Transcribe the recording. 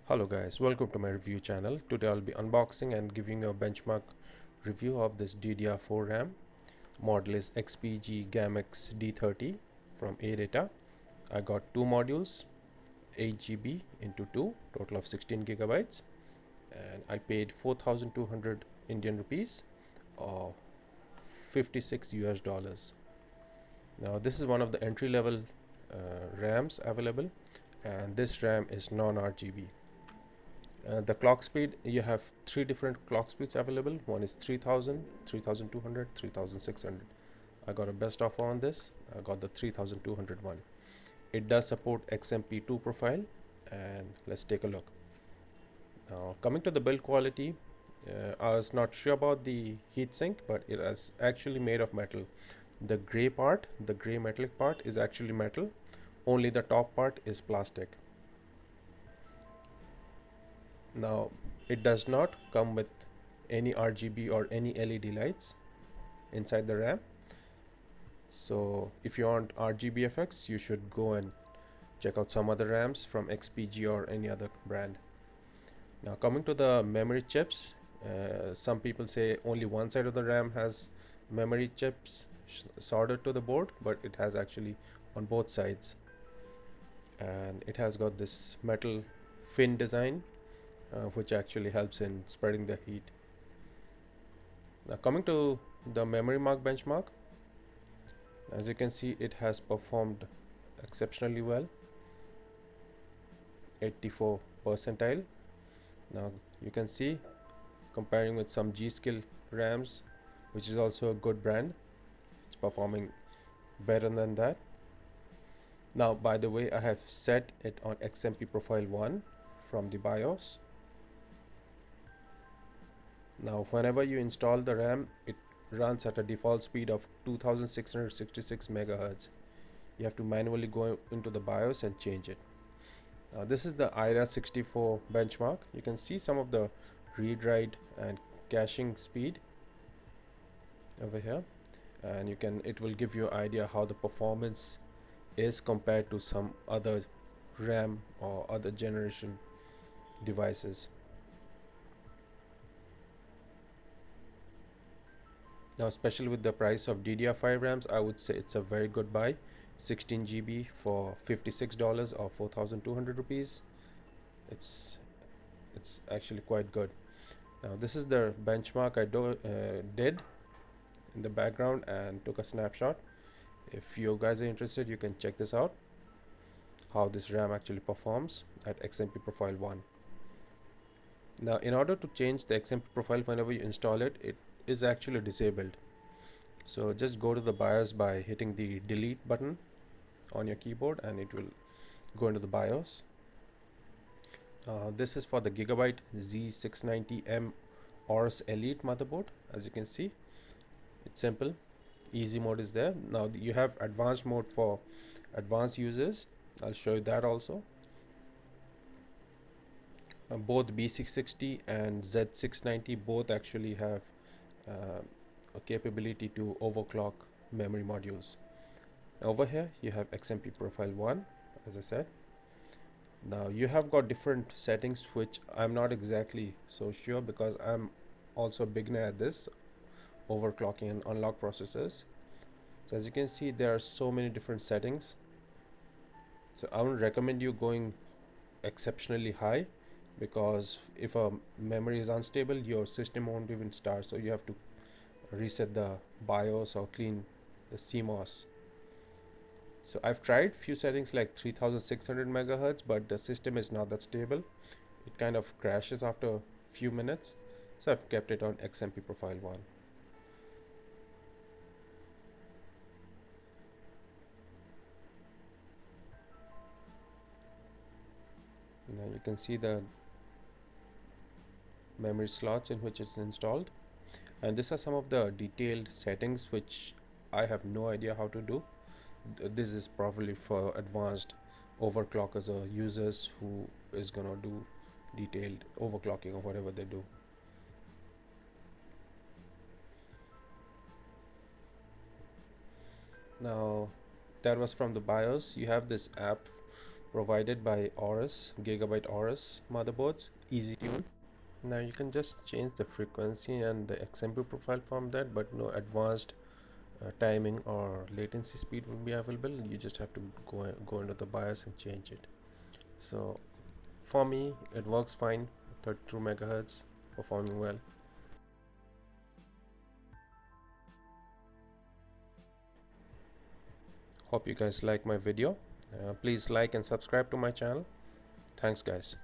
Hello guys, welcome to my review channel. Today I'll be unboxing and giving you a benchmark review of this DDR4 RAM. Model is XPG Gammix D30 from Adata. I got two modules, 8 GB into 2, total of 16 gigabytes, and I paid 4,200 Indian rupees or 56 US dollars. Now this is one of the entry level RAMs available, and this RAM is non-RGB. The clock speed, you have three different clock speeds available. One is 3000, 3200, 3600. I got a best offer on this. I got the 3200 one. It does support XMP2 profile, and let's take a look. Now coming to the build quality, I was not sure about the heatsink, but it is actually made of metal. The gray part, the gray metallic part is actually metal. Only the top part is plastic. Now it does not come with any RGB or any LED lights inside the RAM. So if you want RGB effects, you should go and check out some other RAMs from XPG or any other brand. Now coming to the memory chips, some people say only one side of the RAM has memory chips soldered to the board, but it has actually on both sides, and it has got this metal fin design which actually helps in spreading the heat. Now coming to the memory mark benchmark, as you can see, it has performed exceptionally well, 84 percentile. Now you can see, comparing with some G-Skill RAMs, which is also a good brand, it's performing better than that. Now by the way, I have set it on XMP profile 1 from the BIOS. Now whenever you install the RAM, it runs at a default speed of 2666 megahertz. You have to manually go into the BIOS and change it. Now this is the IRA64 benchmark. You can see some of the read write and caching speed over here, and it will give you an idea how the performance is compared to some other RAM or other generation devices. Now especially with the price of DDR5 RAMs, I would say it's a very good buy. 16 GB for $56 or 4,200 rupees. It's actually quite good. Now this is the benchmark I did in the background and took a snapshot. If you guys are interested, you can check this out, how this RAM actually performs at XMP profile 1. Now in order to change the XMP profile, whenever you install it, it is actually disabled. So just go to the BIOS by hitting the delete button on your keyboard, and it will go into the BIOS. This is for the Gigabyte Z690M ORS Elite motherboard. As you can see, it's simple. Easy mode is there. Now you have advanced mode for advanced users. I'll show you that also. Both B660 and Z690 both actually have a capability to overclock memory modules. Over here you have XMP profile 1, as I said. Now you have got different settings which I'm not exactly so sure, because I'm also a beginner at this overclocking and unlock processors. So as you can see, there are so many different settings. So I would recommend you going exceptionally high, because if a memory is unstable, your system won't even start. So you have to reset the BIOS or clean the CMOS. So I've tried few settings like 3600 megahertz, but the system is not that stable. It kind of crashes after a few minutes. So I've kept it on XMP profile 1. Now you can see the memory slots in which it's installed, and these are some of the detailed settings which I have no idea how to do. This is probably for advanced overclockers or users who is gonna do detailed overclocking or whatever they do. Now that was from the BIOS. You have this app provided by Aorus, Gigabyte Aorus motherboards, easy tune. Now you can just change the frequency and the XMP profile from that, but no advanced timing or latency speed will be available. You just have to go into the BIOS and change it. So for me it works fine. 32 megahertz, performing well. Hope you guys like my video. Please like and subscribe to my channel. Thanks guys.